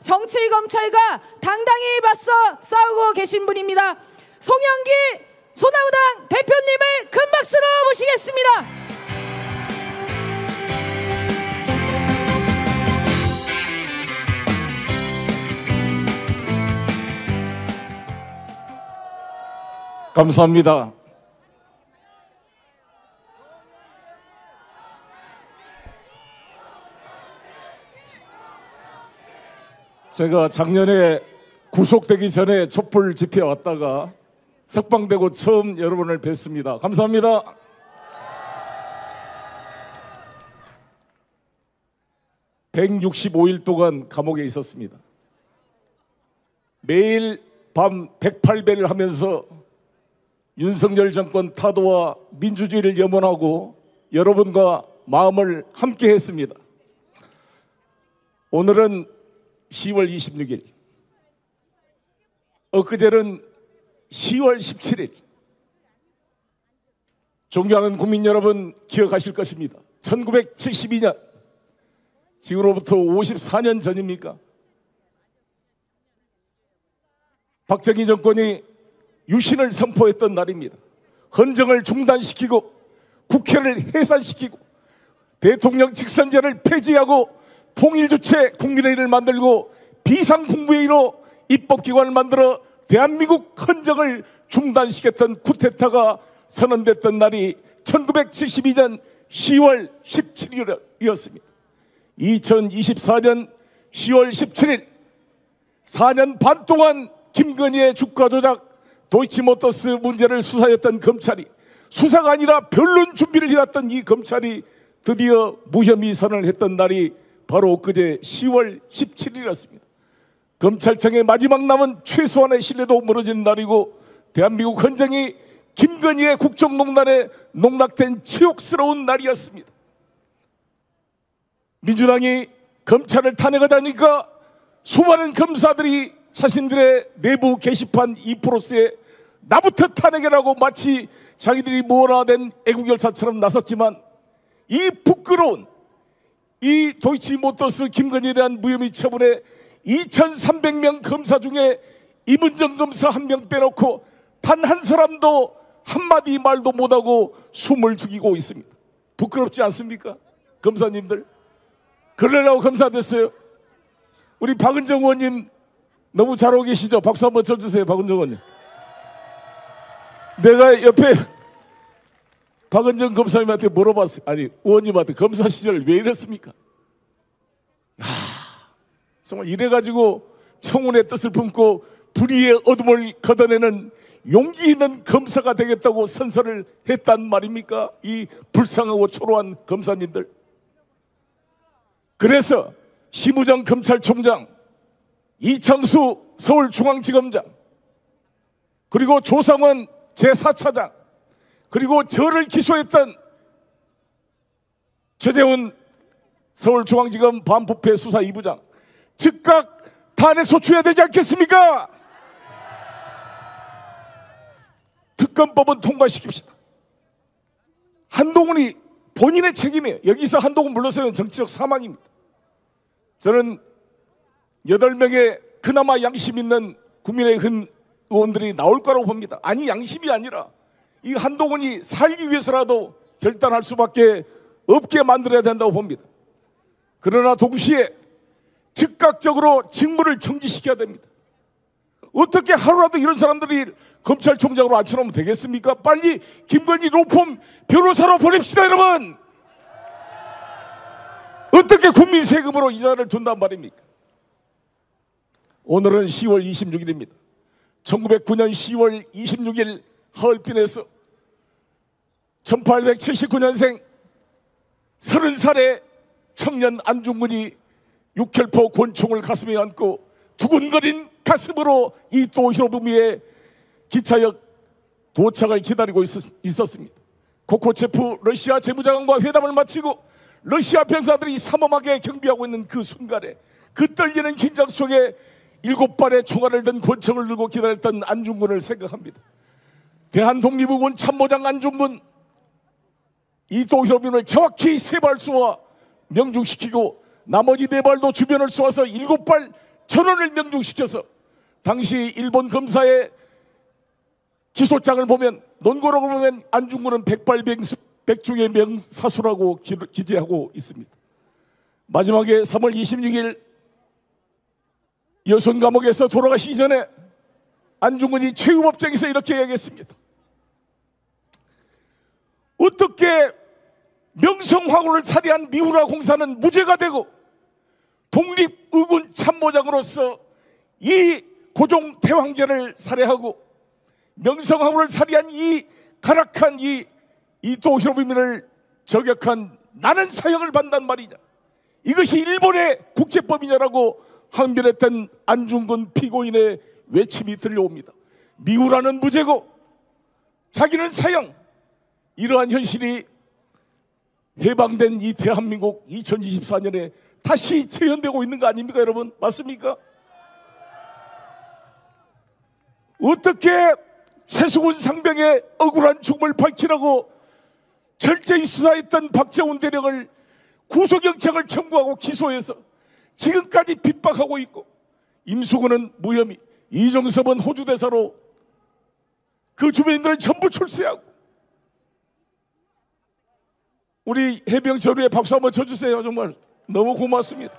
정치 검찰과 당당히 맞서 싸우고 계신 분입니다. 송영기 소나무당 대표님을 큰 박수로 모시겠습니다. 감사합니다. 제가 작년에 구속되기 전에 촛불 집회에 왔다가 석방되고 처음 여러분을 뵀습니다. 감사합니다. (165일) 동안 감옥에 있었습니다. 매일 밤 108배를 하면서 윤석열 정권 타도와 민주주의를 염원하고 여러분과 마음을 함께 했습니다. 오늘은 10월 26일, 엊그제는 10월 17일. 존경하는 국민 여러분 기억하실 것입니다. 1972년, 지금으로부터 54년 전입니까? 박정희 정권이 유신을 선포했던 날입니다. 헌정을 중단시키고 국회를 해산시키고 대통령 직선제를 폐지하고 통일주체 국민회의를 만들고 비상국무회의로 입법기관을 만들어 대한민국 헌정을 중단시켰던 쿠데타가 선언됐던 날이 1972년 10월 17일이었습니다. 2024년 10월 17일 4년 반 동안 김건희의 주가 조작 도이치모터스 문제를 수사했던 검찰이, 수사가 아니라 변론 준비를 해왔던 이 검찰이 드디어 무혐의 선언을 했던 날이 바로 그제 10월 17일이었습니다. 검찰청의 마지막 남은 최소한의 신뢰도 무너진 날이고 대한민국 헌정이 김건희의 국정농단에 농락된 치욕스러운 날이었습니다. 민주당이 검찰을 탄핵하다니까 수많은 검사들이 자신들의 내부 게시판 2%에 나부터 탄핵이라고 마치 자기들이 모라된 애국열사처럼 나섰지만 이 부끄러운 이 도이치모터스 김건희에 대한 무혐의 처분에 2300명 검사 중에 임은정 검사 한 명 빼놓고 단 한 사람도 한마디 말도 못하고 숨을 죽이고 있습니다. 부끄럽지 않습니까? 검사님들 그러려고 검사 됐어요. 우리 박은정 의원님 너무 잘하고 계시죠? 박수 한번 쳐주세요. 박은정 의원님. 내가 옆에 박은정 검사님한테 물어봤어요. 아니 의원님한테 검사 시절 왜 이랬습니까? 정말 이래가지고 청운의 뜻을 품고 불의의 어둠을 걷어내는 용기 있는 검사가 되겠다고 선서를 했단 말입니까? 이 불쌍하고 초라한 검사님들. 그래서 심우정 검찰총장, 이창수 서울중앙지검장, 그리고 조상원 제4차장, 그리고 저를 기소했던 최재훈 서울중앙지검 반부패 수사 2부장 즉각 탄핵 소추해야 되지 않겠습니까? 특검법은 통과시킵시다. 한동훈이 본인의 책임이에요. 여기서 한동훈 물러서는 정치적 사망입니다. 저는 8명의 그나마 양심 있는 국민의힘 의원들이 나올 거라고 봅니다. 아니 양심이 아니라 이 한동훈이 살기 위해서라도 결단할 수밖에 없게 만들어야 된다고 봅니다. 그러나 동시에 즉각적으로 직무를 정지시켜야 됩니다. 어떻게 하루라도 이런 사람들이 검찰총장으로 앉혀놓으면 되겠습니까? 빨리 김건희 로펌 변호사로 보냅시다 여러분. 어떻게 국민 세금으로 이자를 둔단 말입니까? 오늘은 10월 26일입니다 1909년 10월 26일 하얼빈에서 1879년생 30살의 청년 안중근이 육혈포 권총을 가슴에 안고 두근거린 가슴으로 이토 히로부미의 기차역 도착을 기다리고 있었습니다. 코코체프 러시아 재무장관과 회담을 마치고 러시아 병사들이 삼엄하게 경비하고 있는 그 순간에 그 떨리는 긴장 속에 7발의 총알을 든 권총을 들고 기다렸던 안중근을 생각합니다. 대한독립의군 참모장 안중근, 이토 히로부미를 정확히 3발 쏘아 명중시키고 나머지 4발도 주변을 쏘아서 7발 전원을 명중시켜서 당시 일본 검사의 기소장을 보면, 논거록을 보면 안중근은 백발백중의 명사수라고 기재하고 있습니다. 마지막에 3월 26일 여son 감옥에서 돌아가시기 전에 안중근이 최후법정에서 이렇게 이야기했습니다. 어떻게 명성황후를 살해한 미우라 공사는 무죄가 되고 독립의군 참모장으로서 이 고종 태왕제를 살해하고 명성황후를 살해한 이 가락한 이 이토 히로부미를 저격한 나는 사형을 받는단 말이냐, 이것이 일본의 국제법이냐라고 항변했던 안중근 피고인의 외침이 들려옵니다. 미우라는 무죄고 자기는 사형. 이러한 현실이 해방된 이 대한민국 2024년에 다시 재현되고 있는 거 아닙니까, 여러분? 맞습니까? 어떻게 최수근 상병의 억울한 죽음을 밝히라고 철저히 수사했던 박정훈 대령을 구속영장을 청구하고 기소해서 지금까지 핍박하고 있고, 임수근은 무혐의, 이종섭은 호주 대사로 그 주변인들을 전부 출세하고, 우리 해병 전우에 박수 한번 쳐주세요. 정말 너무 고맙습니다.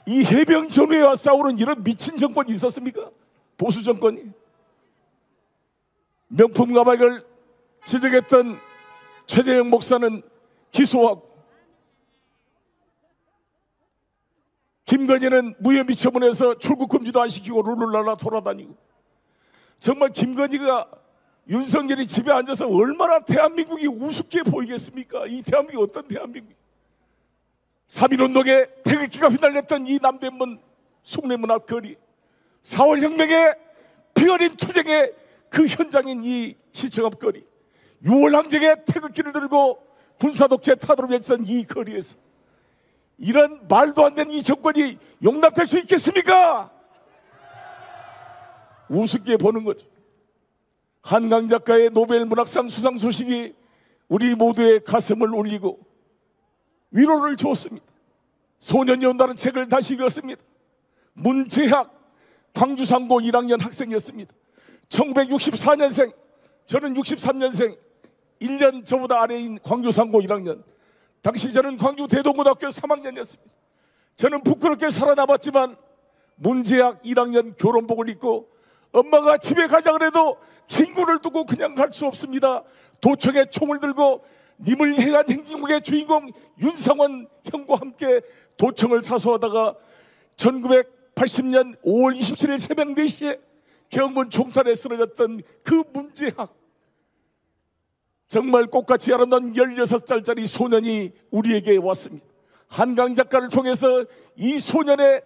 이 해병 전우회와 싸우는 이런 미친 정권이 있었습니까? 보수 정권이. 명품 가방을 지적했던 최재형 목사는 기소하고, 김건희는 무혐의 처분해서 출국 금지도 안 시키고 룰루랄라 돌아다니고, 정말 김건희가 윤석열이 집에 앉아서 얼마나 대한민국이 우습게 보이겠습니까? 이 대한민국이 어떤 대한민국이? 3.1운동에 태극기가 휘날렸던 이 남대문 숭례문 앞 거리, 4월 혁명의 피어린 투쟁의 그 현장인 이 시청 앞 거리, 6월 항쟁의 태극기를 들고 군사독재 타도를 외쳤던 이 거리에서 이런 말도 안 되는 이 정권이 용납될 수 있겠습니까? 우습게 보는 거죠. 한강 작가의 노벨 문학상 수상 소식이 우리 모두의 가슴을 울리고 위로를 주었습니다. 소년이 온다는 책을 다시 읽었습니다. 문재학, 광주 상고 1학년 학생이었습니다. 1964년생, 저는 63년생, 1년 저보다 아래인 광주 상고 1학년. 당시 저는 광주 대동고등학교 3학년이었습니다. 저는 부끄럽게 살아남았지만 문재학 1학년 교론복을 입고 엄마가 집에 가자 그래도 친구를 두고 그냥 갈 수 없습니다. 도청에 총을 들고 님을 행한 행진곡의 주인공 윤상원 형과 함께 도청을 사수하다가 1980년 5월 27일 새벽 4시에 경문 총탄에 쓰러졌던 그 문재학, 정말 꽃같이 아름다운 16살짜리 소년이 우리에게 왔습니다. 한강 작가를 통해서 이 소년의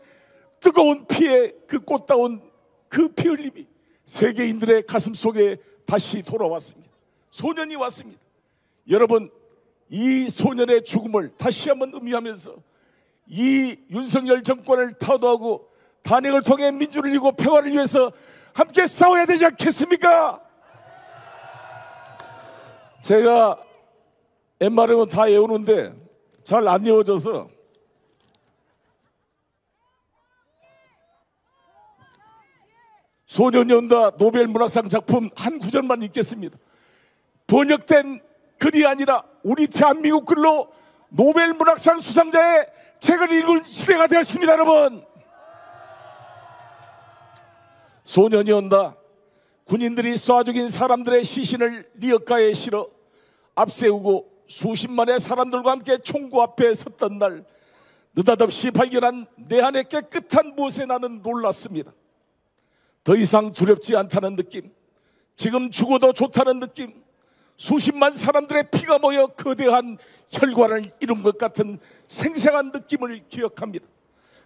뜨거운 피에 그 꽃다운 그 피 흘림이 세계인들의 가슴 속에 다시 돌아왔습니다. 소년이 왔습니다. 여러분, 이 소년의 죽음을 다시 한번 의미하면서 이 윤석열 정권을 타도하고 단핵을 통해 민주를 이루고 평화를 위해서 함께 싸워야 되지 않겠습니까? 제가 웬만하면 다 외우는데 잘 안 외워져서 소년이 온다 노벨 문학상 작품 한 구절만 읽겠습니다. 번역된 글이 아니라 우리 대한민국 글로 노벨 문학상 수상자의 책을 읽을 시대가 되었습니다. 여러분, 소년이 온다. 군인들이 쏴 죽인 사람들의 시신을 리어카에 실어 앞세우고 수십만의 사람들과 함께 총구 앞에 섰던 날, 느닷없이 발견한 내 안의 깨끗한 무엇에 나는 놀랐습니다. 더 이상 두렵지 않다는 느낌, 지금 죽어도 좋다는 느낌, 수십만 사람들의 피가 모여 거대한 혈관을 이룬 것 같은 생생한 느낌을 기억합니다.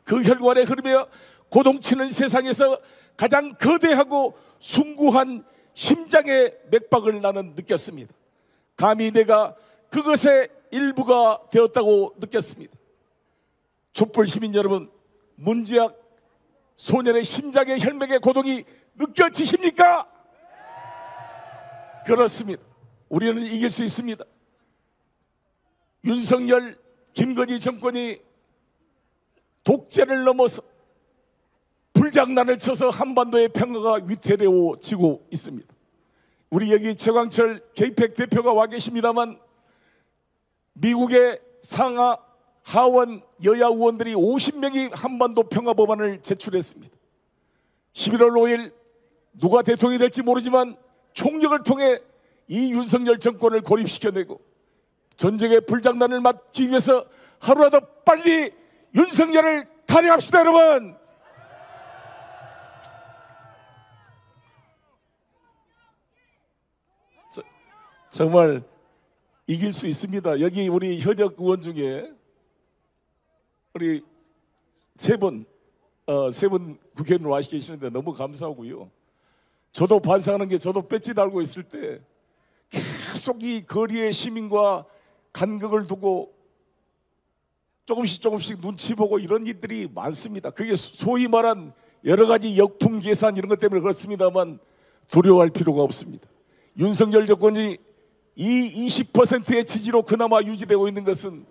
그 혈관에 흐르며 고동치는 세상에서 가장 거대하고 숭고한 심장의 맥박을 나는 느꼈습니다. 감히 내가 그것의 일부가 되었다고 느꼈습니다. 촛불 시민 여러분, 문재학 소년의 심장의 혈맥의 고동이 느껴지십니까? 그렇습니다. 우리는 이길 수 있습니다. 윤석열, 김건희 정권이 독재를 넘어서 불장난을 쳐서 한반도의 평화가 위태로워지고 있습니다. 우리 여기 최광철 케이팩 대표가 와 계십니다만 미국의 상하 하원 여야 의원들이 50명이 한반도 평화 법안을 제출했습니다. 11월 5일 누가 대통령이 될지 모르지만 총력을 통해 이 윤석열 정권을 고립시켜내고 전쟁의 불장난을 막기 위해서 하루라도 빨리 윤석열을 탄핵합시다. 여러분, 정말 이길 수 있습니다. 여기 우리 현역 의원 중에 우리 세 분 국회의원 와 계시는데 너무 감사하고요. 저도 반성하는 게, 저도 배지 달고 있을 때 계속 이 거리의 시민과 간격을 두고 조금씩 눈치 보고 이런 일들이 많습니다. 그게 소위 말한 여러 가지 역풍 계산 이런 것 때문에 그렇습니다만 두려워할 필요가 없습니다. 윤석열 정권이 이 20%의 지지로 그나마 유지되고 있는 것은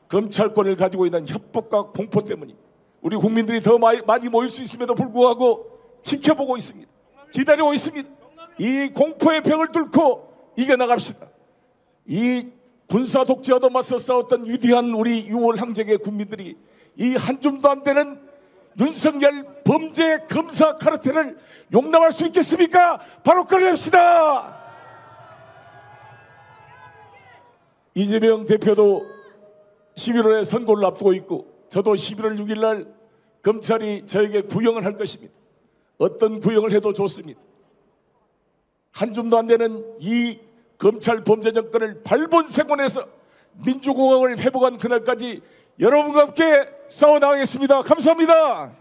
검찰권을 가지고 있는 협박과 공포 때문입니다. 우리 국민들이 더 많이 모일 수 있음에도 불구하고 지켜보고 있습니다. 기다리고 있습니다. 이 공포의 벽을 뚫고 이겨나갑시다. 이 군사 독재와도 맞서 싸웠던 위대한 우리 6월 항쟁의 국민들이 이 한 줌도 안 되는 윤석열 범죄 검사 카르텔을 용납할 수 있겠습니까? 바로 끌어냅시다. 이재명 대표도 11월에 선고를 앞두고 있고 저도 11월 6일 날 검찰이 저에게 구형을 할 것입니다. 어떤 구형을 해도 좋습니다. 한 줌도 안 되는 이 검찰 범죄 정권을 발본색원해서 민주공화국을 회복한 그날까지 여러분과 함께 싸워나가겠습니다. 감사합니다.